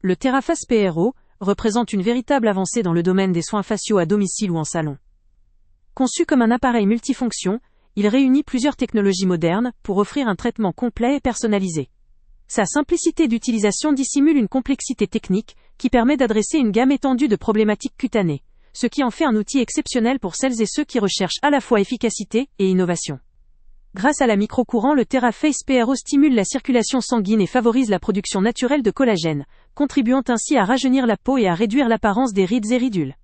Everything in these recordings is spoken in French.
Le TheraFace PRO représente une véritable avancée dans le domaine des soins faciaux à domicile ou en salon. Conçu comme un appareil multifonction, il réunit plusieurs technologies modernes pour offrir un traitement complet et personnalisé. Sa simplicité d'utilisation dissimule une complexité technique qui permet d'adresser une gamme étendue de problématiques cutanées, ce qui en fait un outil exceptionnel pour celles et ceux qui recherchent à la fois efficacité et innovation. Grâce à la microcourant, le TheraFace PRO stimule la circulation sanguine et favorise la production naturelle de collagène, contribuant ainsi à rajeunir la peau et à réduire l'apparence des rides et ridules.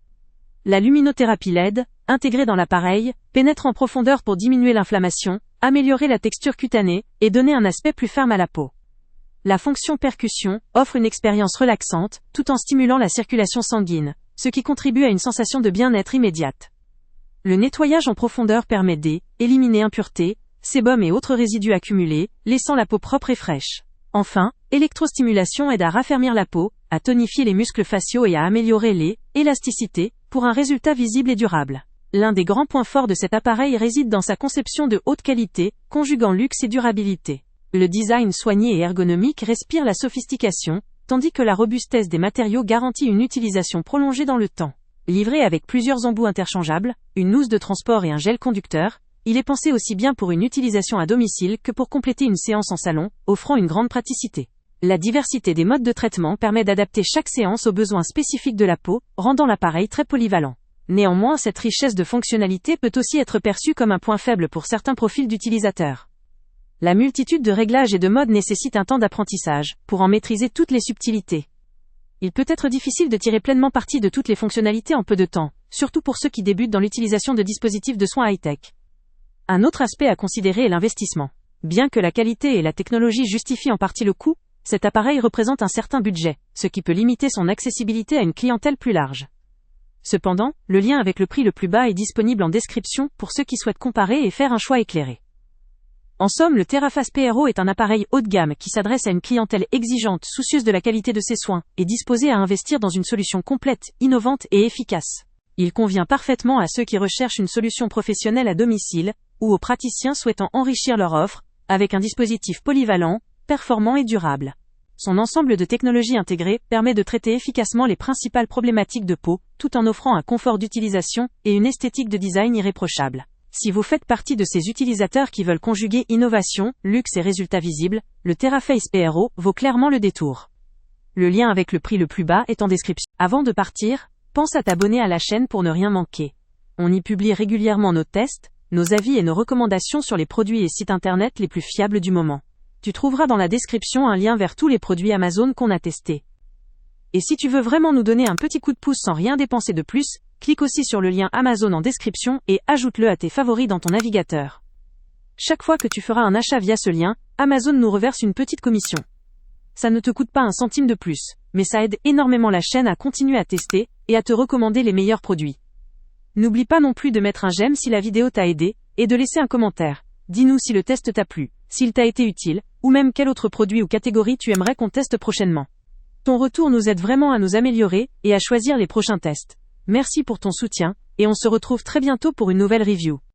La luminothérapie LED, intégrée dans l'appareil, pénètre en profondeur pour diminuer l'inflammation, améliorer la texture cutanée et donner un aspect plus ferme à la peau. La fonction percussion offre une expérience relaxante, tout en stimulant la circulation sanguine, ce qui contribue à une sensation de bien-être immédiate. Le nettoyage en profondeur permet d'éliminer impuretés, sébum et autres résidus accumulés, laissant la peau propre et fraîche. Enfin, électrostimulation aide à raffermir la peau, à tonifier les muscles faciaux et à améliorer l'élasticité, pour un résultat visible et durable. L'un des grands points forts de cet appareil réside dans sa conception de haute qualité, conjuguant luxe et durabilité. Le design soigné et ergonomique respire la sophistication, tandis que la robustesse des matériaux garantit une utilisation prolongée dans le temps. Livré avec plusieurs embouts interchangeables, une housse de transport et un gel conducteur, il est pensé aussi bien pour une utilisation à domicile que pour compléter une séance en salon, offrant une grande praticité. La diversité des modes de traitement permet d'adapter chaque séance aux besoins spécifiques de la peau, rendant l'appareil très polyvalent. Néanmoins, cette richesse de fonctionnalités peut aussi être perçue comme un point faible pour certains profils d'utilisateurs. La multitude de réglages et de modes nécessite un temps d'apprentissage, pour en maîtriser toutes les subtilités. Il peut être difficile de tirer pleinement parti de toutes les fonctionnalités en peu de temps, surtout pour ceux qui débutent dans l'utilisation de dispositifs de soins high-tech. Un autre aspect à considérer est l'investissement. Bien que la qualité et la technologie justifient en partie le coût, cet appareil représente un certain budget, ce qui peut limiter son accessibilité à une clientèle plus large. Cependant, le lien avec le prix le plus bas est disponible en description pour ceux qui souhaitent comparer et faire un choix éclairé. En somme, le TheraFace PRO est un appareil haut de gamme qui s'adresse à une clientèle exigeante, soucieuse de la qualité de ses soins, et disposée à investir dans une solution complète, innovante et efficace. Il convient parfaitement à ceux qui recherchent une solution professionnelle à domicile, ou aux praticiens souhaitant enrichir leur offre, avec un dispositif polyvalent, performant et durable. Son ensemble de technologies intégrées permet de traiter efficacement les principales problématiques de peau, tout en offrant un confort d'utilisation et une esthétique de design irréprochable. Si vous faites partie de ces utilisateurs qui veulent conjuguer innovation, luxe et résultats visibles, le TheraFace PRO vaut clairement le détour. Le lien avec le prix le plus bas est en description. Avant de partir, pense à t'abonner à la chaîne pour ne rien manquer. On y publie régulièrement nos tests, nos avis et nos recommandations sur les produits et sites internet les plus fiables du moment. Tu trouveras dans la description un lien vers tous les produits Amazon qu'on a testés. Et si tu veux vraiment nous donner un petit coup de pouce sans rien dépenser de plus, clique aussi sur le lien Amazon en description et ajoute-le à tes favoris dans ton navigateur. Chaque fois que tu feras un achat via ce lien, Amazon nous reverse une petite commission. Ça ne te coûte pas un centime de plus, mais ça aide énormément la chaîne à continuer à tester et à te recommander les meilleurs produits. N'oublie pas non plus de mettre un j'aime si la vidéo t'a aidé, et de laisser un commentaire. Dis-nous si le test t'a plu, s'il t'a été utile, ou même quel autre produit ou catégorie tu aimerais qu'on teste prochainement. Ton retour nous aide vraiment à nous améliorer et à choisir les prochains tests. Merci pour ton soutien, et on se retrouve très bientôt pour une nouvelle review.